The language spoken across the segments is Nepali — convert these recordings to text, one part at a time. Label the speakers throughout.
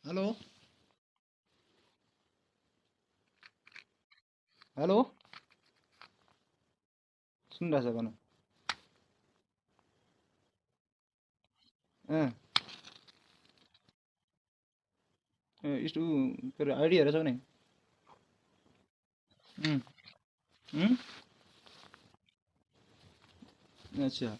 Speaker 1: हेलो हेलो सुनिरहेछ भन। अँ यस्तो के अरे आइडियाहरू छ नि। उम्, उम्, अच्छा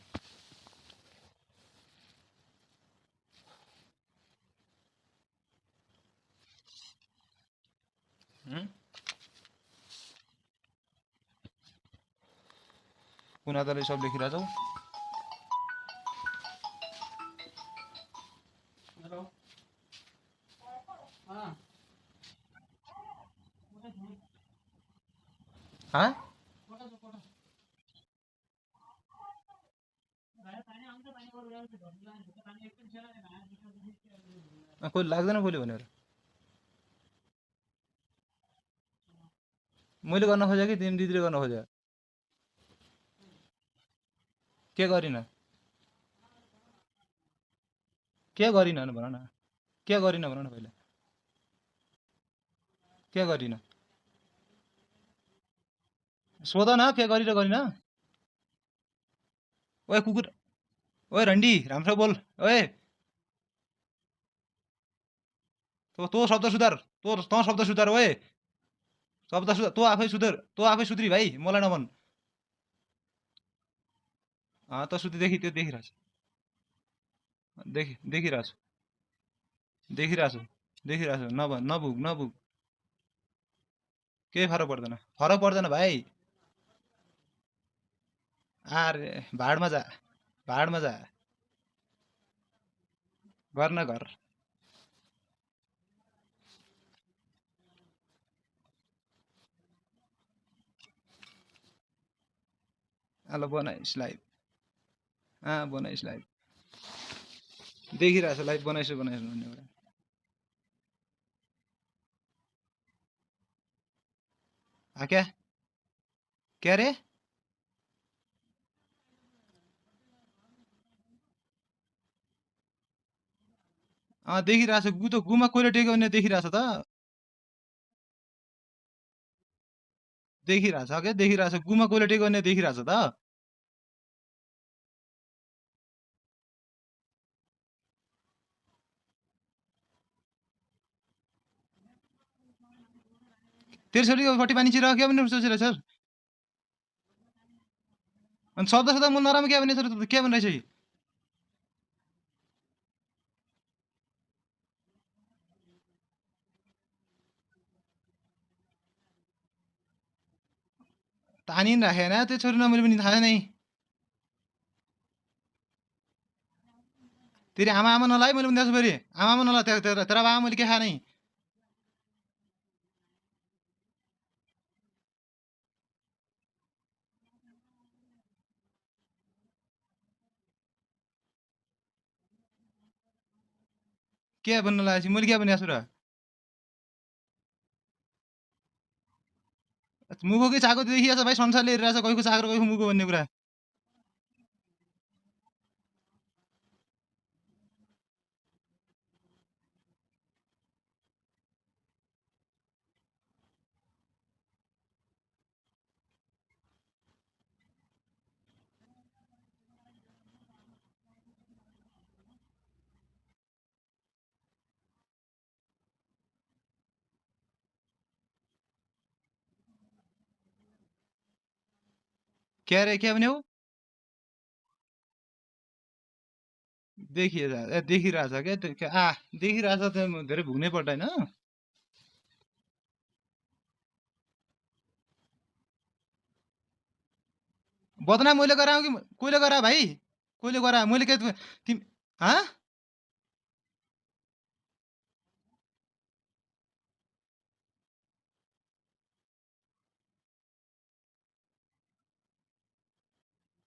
Speaker 1: कुन आधारले सब लेखिरहेछौ? हाँ कोही लाग्दैन कोहीले भनेर मैले गर्न खोजेँ कि तिमी दिदीले गर्न खोज्यो? के गरिन के गरिन भन न, के गरिन भन न पहिला, के गरिन सोध न, के गरि र गरिन। ओए कुकुर, ओए रन्डी राम्रो बोल। ओए तँ शब्द सुधार, तँ शब्द सुधार। ओए शब्द सुधार, तँ आफै सुधार, तँ आफै सुध्री भाइ, मलाई नभन्। त सुधि देखि त्यो देखिरहेछ, देखिरहेछ, देखिरहेछ, देखिरहेछ। नभुक नभुक, केही फरक पर्दैन भाइ। अरे भाडमा जा, भाडमा जा, गर्न घर। ल बनाइस् लाइभ, बनाइस् लाइभ, देखिरहेछ लाइभ बनाइस् बनाइस् भन्ने कुरा। क्या रे? देखिरहेछ, गु त गुमा कोइले टेक्यो भने देखिरहेछ त, देखिरहेछ क्या, देखिरहेछ। गुमा कोइले टेक्यो भने देखिरहेछ त। तेरो छोरीपट्टि पानी चिर क्या भने सोचिरहेछ सर। अनि शब्द शब्द म नराम्रो क्या भने सर, के भनिरहेछ? तानी नि राखेन त्यो छोरी मैले पनि थाहा नै। तेरि आमा आमा नलाइ मैले पनि त्यसो फेरि आमा आमा नला, तेरा बाबा मैले के खाए नै। के भन्न लागेपछि मैले के भने र? मुखो कि चाको देखिएछ भाइ, संसारले हेरिरहेछ कहीको चाको र कहीको मुखो भन्ने कुरा। के अरे के भने हो? देखिरहेछ क्या त्यो देखिरहेछ त्यो, धेरै भुग्नै पर्दैन। बदनाम मैले गराऊ कि कोइले गरा भाइ? कोइले गरा मैले के तिमी? हाँ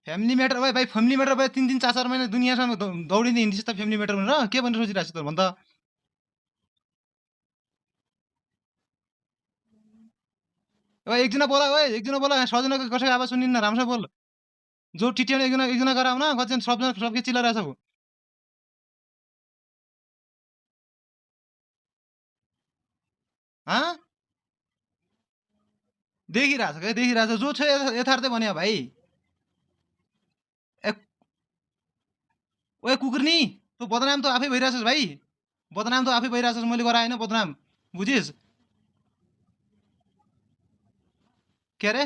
Speaker 1: फ्यामिली म्याटर भयो भाइ, फ्यामिली म्याटर भयो। 3 3 4 4 महिना दुनियाँसम्म दौडिँदै हिँड्छ त फ्यामिली म्याटर भनेर। के भनेर सोचिरहेको छ त भन त? एकजना बोला, ओए एकजना बोला, सजनाको कसैको आवाज सुनिन्न, राम्रोसँग बोल। जो टिट्याउने एकजना एकजना गराऊ न, कतिजना सबजना सबके चिल्लाइरहेछ। देखिरहेछ क्या देखिरहेछ जो छ यथार्थ भने भाइ ए ओए कुकुर्नी तँ बदनाम त आफै भइरहेछस् भाइ बदनाम त आफै भइरहेछस् मैले गराएन बदनाम बुझिस् के अरे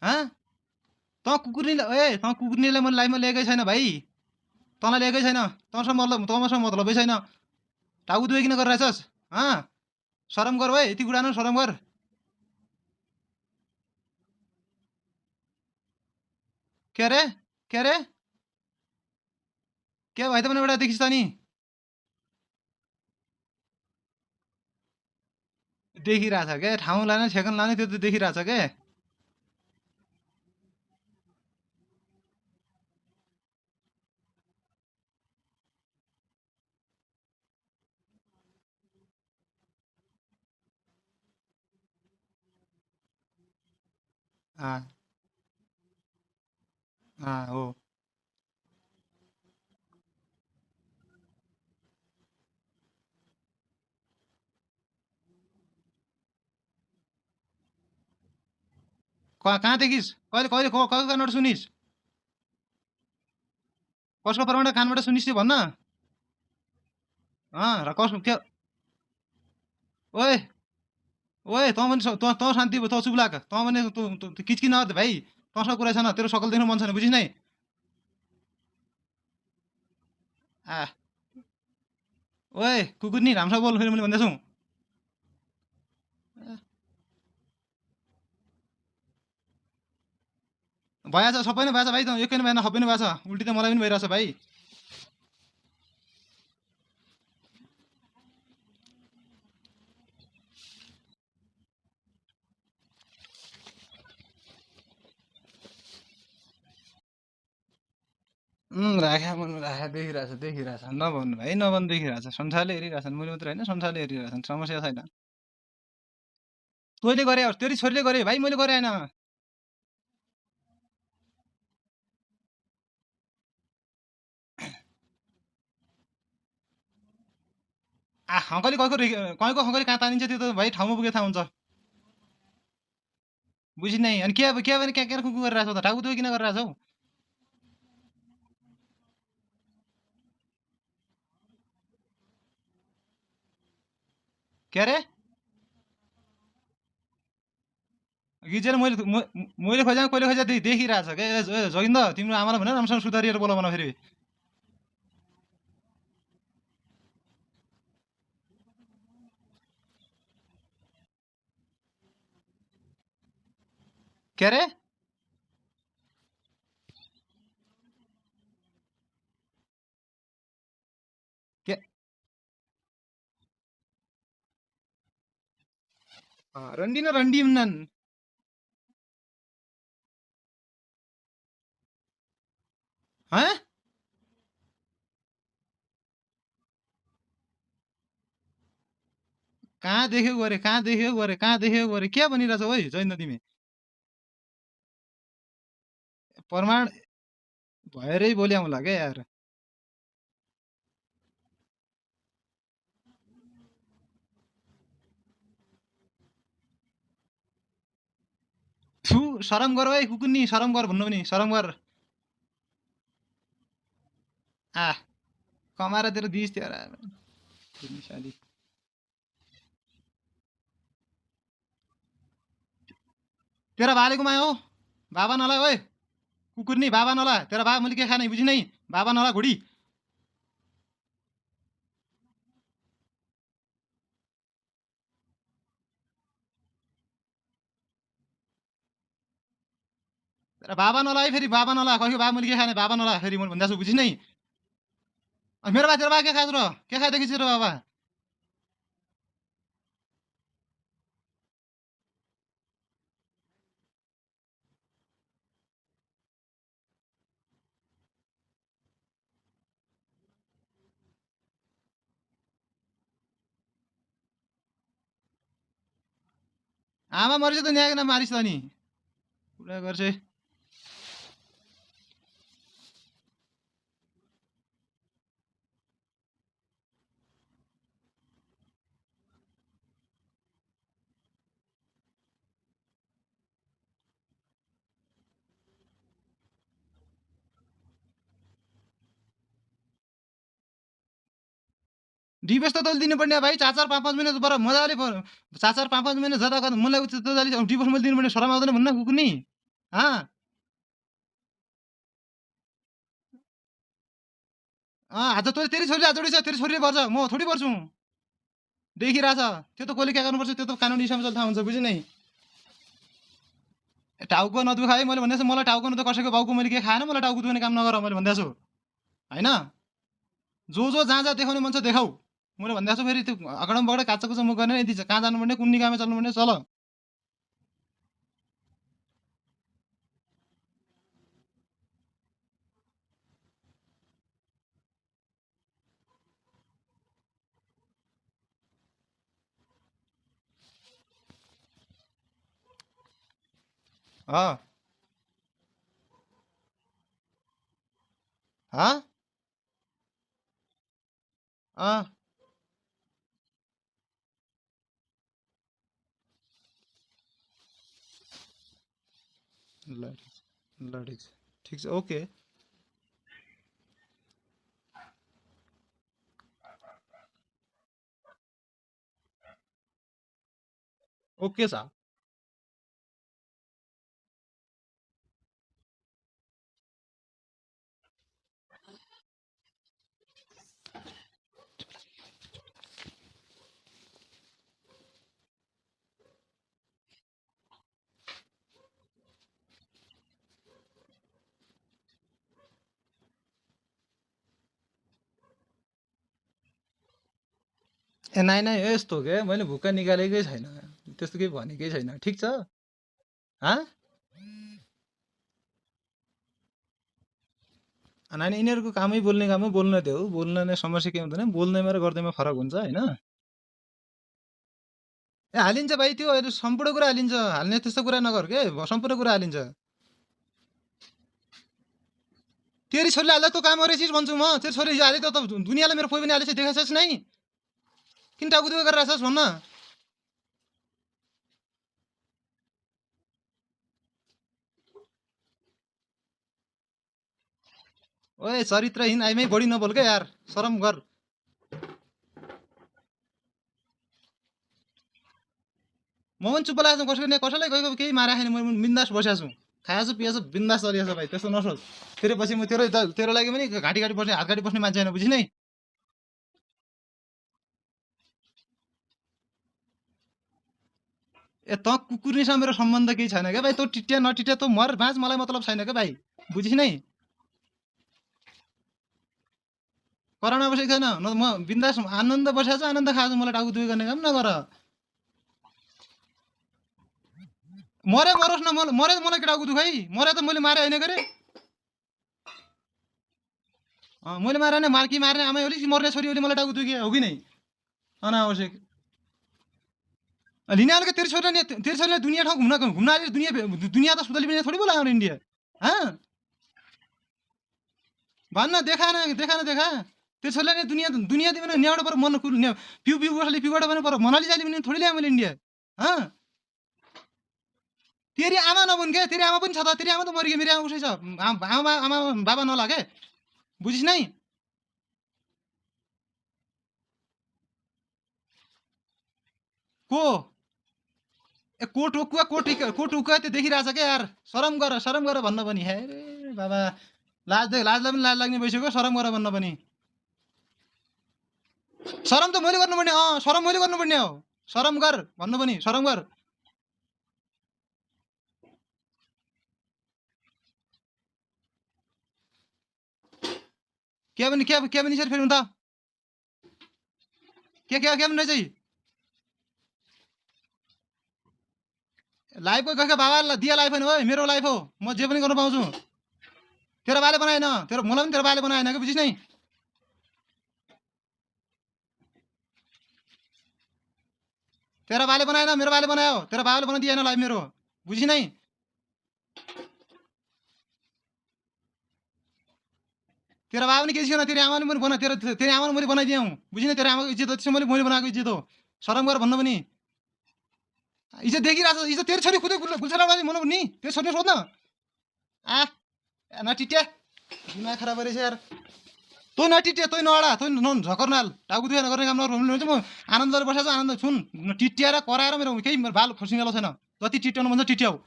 Speaker 1: हाँ तँ कुकुर्नीलाई मैले लाइफमा लिएकै छैन भाइ तँलाई लिएकै छैन तँसँग मतलबै छैन टाउको दुवै किन गरिरहेछस् हाँ शरम गर भाइ यति कुरा न शरम गर के अरे के अरे के भाइ त भने एउटा देखिस् त नि देखिरहेछ के ठाउँ लाने ठेकन लाने त्यो त देखिरहेछ के अँ हो कहाँ देखिस् कहिले कहिले कसको कानबाट सुनिस् कसको परबाट कानबाट सुनिस् त्यो भन्न र कसको के ओए ओए तँ पनि तँ शान्ति भयो तँ चुप लाग तँ भने किचकिन भाइ तँसँग कुरा छैन तेरो सकल देख्नु मन छैन बुझिस् नै आ ओए कुकुर नि राम्रोसँग बोल फेरि मैले भन्दैछु भएछ सबै नै भएछ भाइ त एकै नै भएन सबै नै भएछ उल्टी त मलाई पनि भइरहेछ भाइ राख्या मन राख्या देखिरहेछ नभन्नु भाइ नभन्नु देखिरहेछ संसारले हेरिरहेछन् मैले मात्र होइन संसारले हेरिरहेछन् समस्या छैन तैँले गरे तेरि छोरीले गरे भाइ मैले गरे होइन हँकली कहीँको हँकली कहाँ तानिन्छ त्यो त भाइ ठाउँमा पुगे थाहा हुन्छ बुझिस् नै अनि के भने क्या कुकु गरिरहेछौ त टाउको दुई किन गरिरहेछौ के अरे गिजेर मैले खोजेँ कहिले खोजेँ देखिरहेछ क्या जोगिन्द तिम्रो आमालाई भनेर राम्रोसँग सुधारिएर बोला भन फेरि के अरे के रन्डी न रन्डी हुन्नन् हाँ कहाँ देख्यो गरे कहाँ देख्यो गरे कहाँ देख्यो गरे के भनिरहेछौ है जयन्त तिमी प्रमाण भएरै बोल्याउँला क्या यार थु शरम गर है कुकुन्नी शरम गर भन्नु पनि शरम गर आ कमाएर तेरो दिस त्यो तेरा बाले गुमायो हो बाबा नला ओए कुकुर नि बाबा नला तेरा बाबा मैले के खाने बुझि नै बाबा नला घुडी तेरा बाबा नला है फेरि बाबा नला कहिले बाबा मैले के खाने बाबा नला फेरि मैले भन्दैछु बुझि नै मेरो बा तेरो बा के खाएको र के खाएदेखि तेरो बाबा आमा मरेछ त न्यायको नाम मारिस् त नि कुरा गर्छ डिभोर्स त तैँले दिनुपर्ने भाइ 4-4 5-5 महिना त बरु मजाले 4-4 5-5 महिना जता मलाई तैँले डिभोर्स मैले दिनुपर्ने शरम आउँदैन भन्न कुकुनी आज तैँले तेरी छोरीले आज जोडिछ तेरी छोरीले पर्छ म थोडी पर्छु देखिरहेछ त्यो त कसले क्या गर्नुपर्छ त्यो त कानुनी हिसाबमा चल्दा हुन्छ बुझि नै टाउको नदुखा है मैले भन्दैछु मलाई टाउको नदुख कसैको बाउको मैले के खाएन मलाई टाउको दुख्ने काम नगर मैले भन्दैछु होइन जो जहाँ जहाँ देखाउने मन छ देखाऊ मैले भन्दैछु फेरि त्यो अगाडम बगडा काचा कुचा मुख गर्ने यति कहाँ जानुपर्ने कुन निकायमा चल्नुपर्ने चल अँ अँ अँ ल ल ठिक छ ओके ओके छ ए नाइ नाइ यस्तो हो के मैले भुक्का निकालेकै छैन त्यस्तो केही भनेकै छैन ठिक छ हाँ नाइ नाइ यिनीहरूको कामै बोल्ने काम हो बोल्न देऊ बोल्न नै समस्या के हुँदैन बोल्दैमा र गर्दैमा फरक हुन्छ होइन ए हालिन्छ भाइ त्यो अहिले सम्पूर्ण कुरा हालिन्छ हाल्ने त्यस्तो कुरा नगर के सम्पूर्ण कुरा हालिन्छ तेरी छोरीले हाल्दा तँ काम गरेछिस् भन्छु म तेरो छोरी हिजो हाले त दुनियाँलाई मेरो पोइ पनि हालेछ देखाएछस् नै किन टाउको दुखो गरेर छस् भन्न ओए चरित्रहीन आइमै बढी नबोल क्या यार शरम गर म पनि चुप्प लागेको छु कसैलाई गएको केही मारा छैन म बिन्दास बसेको छु खाएको छु पिएको छु बिन्दास चलिएको छ भाइ त्यस्तो नसोच फेरि पछि म तेरो लागि पनि घाँटी घाँटी बस्ने हात घाँटी बस्ने मान्छे होइन बुझिन है ए त कुकुरनीसँग मेरो सम्बन्ध केही छैन क्या भाइ तँ टिट्या नटिट्या तँ मर बाँच मलाई मतलब छैन क्या भाइ बुझिस् नै कराउन बसेको छैन न म बिन्दास आनन्द बसेको छु आनन्द खाएको छु मलाई टाउको दुई गर्ने काम नगर मरे मरोस् न मरे मलाई के टाउको दुखाइ मरे त मैले मारे होइन गरे मैले मारे होइन मार्की मार्ने आमै होली मर्ने छोरी होली मलाई टाउको दुखे हो कि नै अनावश्यक लिने तेरो छोरीले दुनियाँ ठाउँ घुम्न आले दुनियाँ त सुतली पनि थोडी बोलायो इन्डिया हाँ भन्न देखा तेरो छोरीले दुनियाँ दुनियाँ दिने न्याउबाट पर मन पिउ पिउ बसले पिउबाट पनि पर मनाली जाली पनि थोडी ल्यायो मैले इन्डिया हाँ तेरी आमा नबुन के तेरी आमा पनि छ त तेरी आमा त मरियो मेरो आमा उसै छ आमा आमा बाबा नलागे बुझिस् नै को ए को टुक्का त्यो देखिरहेछ क्या यार शरम गर भन्न पनि हे रे बाबा लाजलाई पनि लाज लाग्ने भइसक्यो शरम गर भन्न पनि शरम त मैले गर्नुपर्ने शरम मैले गर्नुपर्ने हो शरम गर भन्नु पनि शरम गर के पनि सर फेरि त के पनि चाहिँ लाइफको गएको बाबालाई दिया लाइफ होइन हो मेरो लाइफ हो म जे पनि गर्न पाउँछु तेरो बाले बनाएन तेरो मलाई पनि तेरो बाले बनाएन कि बुझिस् नै तेरो बाले बनाएन मेरो बाले बनायो तेरो बाबाले बनाइदिएन लाइफ मेरो बुझिस् नै तेरो बाबा पनि केही छैन तेरो आमाले पनि बना तेरो आमाले मैले बनाइदिएँ बुझिस् नै तेरो आमाको इज्जत हो त्यसो मैले बनाएको इज्जत हो शरम गर भन्न पनि इज्जत देखिरहेको छ इज्जत तेरो छोरी खुदै गुल्छालाबाजी मन नि तेरो छोरी सोध्न आ नटिट्या दिमाग खराब गरेछ यार तँ नटिटिया तँ नअडा तँ झकर्नाल टाउको दुखेर गर्ने काम नगर भने म आनन्दले बसेको छु आनन्द सुन टिटिएर कराएर मेरो केही बाल खसिङ्गालो छैन जति टिट्याउनु मन छ टिट्याउ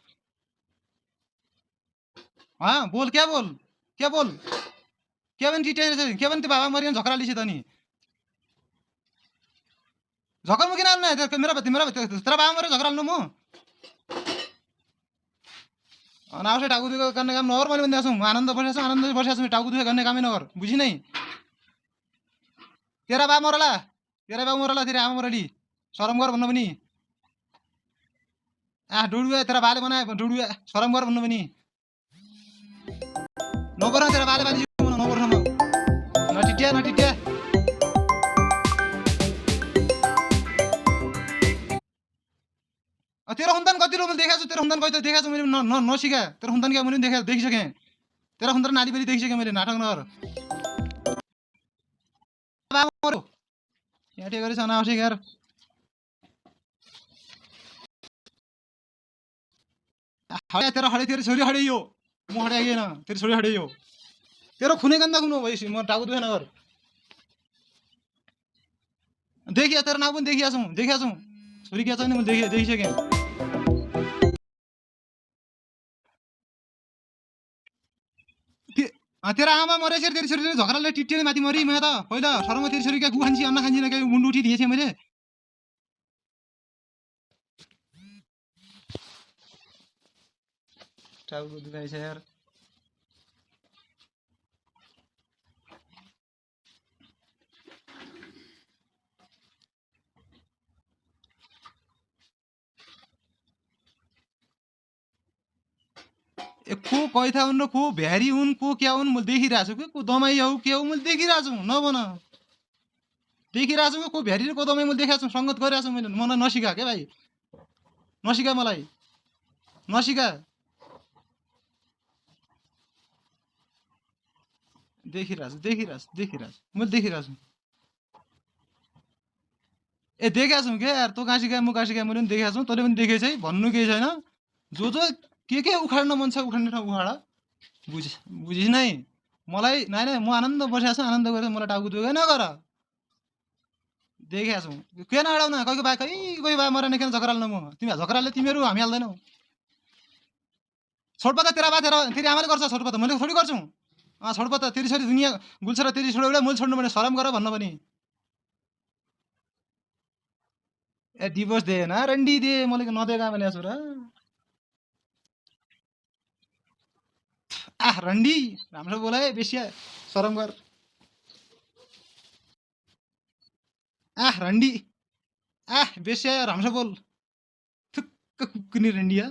Speaker 1: बोल क्या बोल क्या भने टिट्याएर चाहिँ के भने त्यो बाबा मरियो झकरा लिसी त नि झकर म किन हाल्नु मेरो तेरा बाबा मऱ्यो झकरा हाल्नु म अनावश्यक टाउको दुखेको गर्ने काम नगर मैले भनिदिएको छु म आनन्द बसेको छु टाउको दुखे गर्ने कामै नगर बुझि नै तेरा बाबा मरला तेरा आमा मरली शरम गर भन्नु पनि डुडुवा तेरा बाले बनाए डुडुवा शरम गर भन्नु पनि नगर तेरा बाले नगरसम्म नटिट्या तेरो सन्तान कति मैले देखाएको छु तेरो सन्तान कति देखाएको छु मैले नसिका तेरो सन्तान क्या मैले देखिसकेँ तेरो सन्तान नाली पनि देखिसकेँ मैले नाटक नगर यहाँ ठिक गरेछ अनावश्यक यार तेरो हडे तेरो छोरी हड्यो म हड्याएन तेरो छोरी हड्यो तेरो खुने गन्दा खुनु भएपछि म टाउको दुखेन नगर देखिया तेरो नाम पनि देखिया छौँ छोरी क्या छ नि मैले देखिसकेँ तेरो आमा मरेछ तेरो छोरीले झगडाले टिट्टिएर माथि मरि म त पहिला शरमा तेरो छोरी क्या गु खान्छी अन्न खान्छी क्या मुन्डु उठिदिएछ मैले टाउको दुखाइछ यार को कैथा हुन् र को भ्यारी हुन् को क्या हुन् मैले देखिरहेको छु कि को दमाई हौ के हौ मैले देखिरहेको छु नभन देखिरहेको छु कि को भ्यारी र को दमाई मैले देखाएको छु सङ्गत गरिरहेको छु मैले मलाई नसिका क्या भाइ नसिका मलाई नसिका देखिरहेको छु मैले देखिरहेको छु देखाएको छु क्या यार तँ काँसी क्या म काँसी क्या मैले पनि देखाएको छु तैँले पनि देखेछ है भन्नु केही छैन जो के उखाड्न मन छ उखाड्ने ठाउँ उखाड बुझिस् नै मलाई नाइ म आनन्द बसेको छु आनन्द गरेर मलाई टाउको दुखे नगर देखाएको छु किन अडाउन कोही बा मरेन किन झकराल्नु म तिमी झकराले तिमीहरू हामी हाल्दैनौ छोडपा त तेरा बा तेरी आमाले गर्छ छोडपा त मैले थोडी गर्छु छोडपा त तेरी छोरी दुनियाँ गुल्छ र तेरी छोरी एउटा मैले छोड्नु भने शरम गर भन्न पनि डिभोर्स दे न रन्डी दे मैले नदिएका भने छु र रन्डी राम्रो बोलाए बेसिया शरम गर रन्डी बेसिया राम्रो बोल थुक्क कुक्कुनी रन्डिया